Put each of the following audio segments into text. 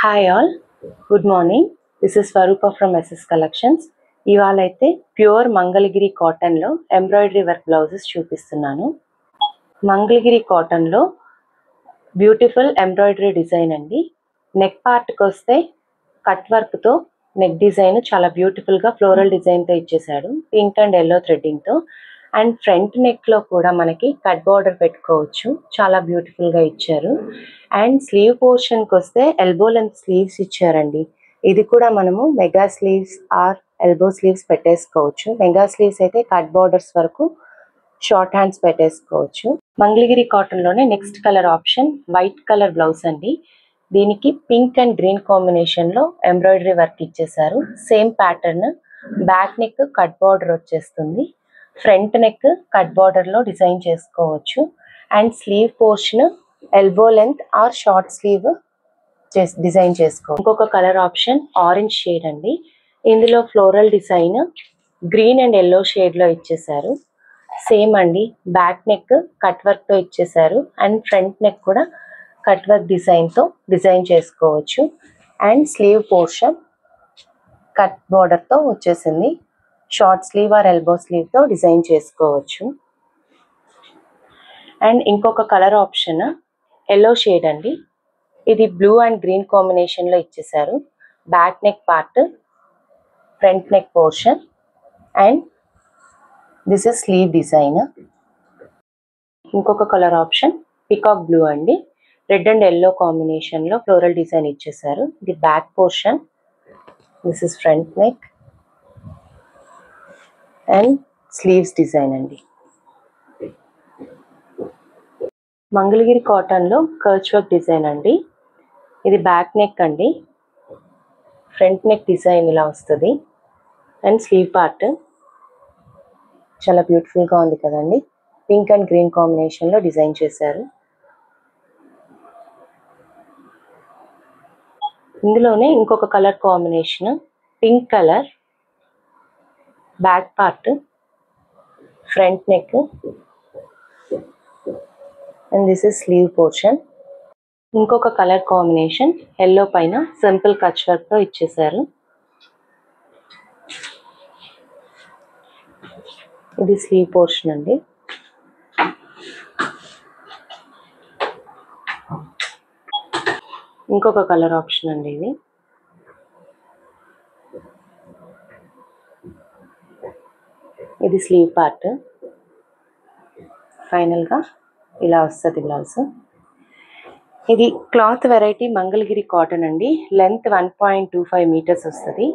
Hi all, good morning. This is Swarupa from SS collections. ఇవాళ అయితే pure Mangalagiri కాటన్లో embroidery work blouses చూపిస్తున్నాను. మంగళగిరి కాటన్లో బ్యూటిఫుల్ ఎంబ్రాయిడరీ డిజైన్ అండి. నెక్ పార్ట్కి వస్తే కట్ వర్క్తో నెక్ డిజైన్ చాలా బ్యూటిఫుల్గా ఫ్లోరల్ డిజైన్తో ఇచ్చేసాడు, పింక్ అండ్ ఎల్లో థ్రెడ్డింగ్తో. అండ్ ఫ్రంట్ నెక్లో కూడా మనకి కట్ బార్డర్ పెట్టుకోవచ్చు, చాలా బ్యూటిఫుల్గా ఇచ్చారు. అండ్ స్లీవ్ పోర్షన్కి వస్తే ఎల్బో లెంత్ స్లీవ్స్ ఇచ్చారండి. ఇది కూడా మనము mega sleeves or elbow sleeves పెట్టేసుకోవచ్చు. మెగా స్లీవ్స్ అయితే కట్ బార్డర్స్ వరకు షార్ట్ హ్యాండ్స్ పెట్టేసుకోవచ్చు. మంగళగిరి కాటన్లోనే next colour option white colour blouse అండి. దీనికి పింక్ అండ్ గ్రీన్ కాంబినేషన్లో ఎంబ్రాయిడరీ వర్క్ ఇచ్చేసారు. Same pattern, back neck cut border వచ్చేస్తుంది, ఫ్రంట్ నెక్ కట్ బార్డర్లో డిజైన్ చేసుకోవచ్చు. And sleeve portion elbow length or short sleeve design చేసుకోవచ్చు. ఇంకొక కలర్ ఆప్షన్ ఆరెంజ్ షేడ్ అండి. ఇందులో floral design green and yellow షేడ్లో ఇచ్చేసారు. సేమ్ అండి, బ్యాక్ నెక్ కట్ వర్క్తో ఇచ్చేసారు అండ్ ఫ్రంట్ నెక్ కూడా కట్ వర్క్ డిజైన్తో డిజైన్ చేసుకోవచ్చు. అండ్ స్లీవ్ పోర్షన్ కట్ బార్డర్తో వచ్చేసింది, షార్ట్ స్లీవ్ ఆర్ ఎల్బో స్లీవ్తో డిజైన్ చేసుకోవచ్చు. అండ్ ఇంకొక కలర్ ఆప్షన్ ఎల్లో షేడ్ అండి. ఇది బ్లూ అండ్ గ్రీన్ కాంబినేషన్లో ఇచ్చేసారు. Back neck part, front neck portion and this is sleeve design. ఇంకొక కలర్ ఆప్షన్ పికాక్ బ్లూ అండి. రెడ్ అండ్ ఎల్లో కాంబినేషన్లో ఫ్లోరల్ డిజైన్ ఇచ్చేసారు. ఇది back portion, this is front neck and sleeves design అండి. మంగళగిరి కాటన్లో Kutch work design అండి. ఇది back neck అండి, ఫ్రంట్ నెక్ డిజైన్ ఇలా వస్తుంది అండ్ స్లీవ్ పార్ట్ చాలా బ్యూటిఫుల్గా ఉంది కదండి. పింక్ అండ్ గ్రీన్ కాంబినేషన్లో డిజైన్ చేశారు. ఇందులోనే ఇంకొక colour combination pink colour, back part, front neck and this is sleeve portion. ఇంకొక కలర్ కాంబినేషన్ ఎల్లో పైన సింపుల్ కచ్ వర్క్తో ఇచ్చేసారు. ఇది స్లీవ్ పోర్షన్ అండి. ఇంకొక కలర్ ఆప్షన్ అండి ఇది. ఇది స్లీవ్ పార్ట్, ఫైనల్గా ఇలా వస్తుంది బ్లౌజ్. ఇది క్లాత్ వెరైటీ మంగళగిరి కాటన్ అండి. లెంత్ 1.25 మీటర్స్ వస్తుంది.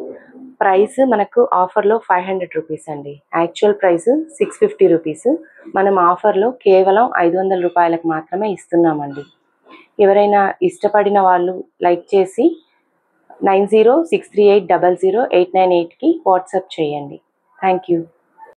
ప్రైస్ మనకు ఆఫర్లో 500 రూపీస్ అండి. Actual price 650 rupees. మనం ఆఫర్లో కేవలం 500 రూపాయలకు మాత్రమే ఇస్తున్నామండి. ఎవరైనా ఇష్టపడిన వాళ్ళు లైక్ చేసి 9063800898కి వాట్సాప్ చేయండి. Thank you.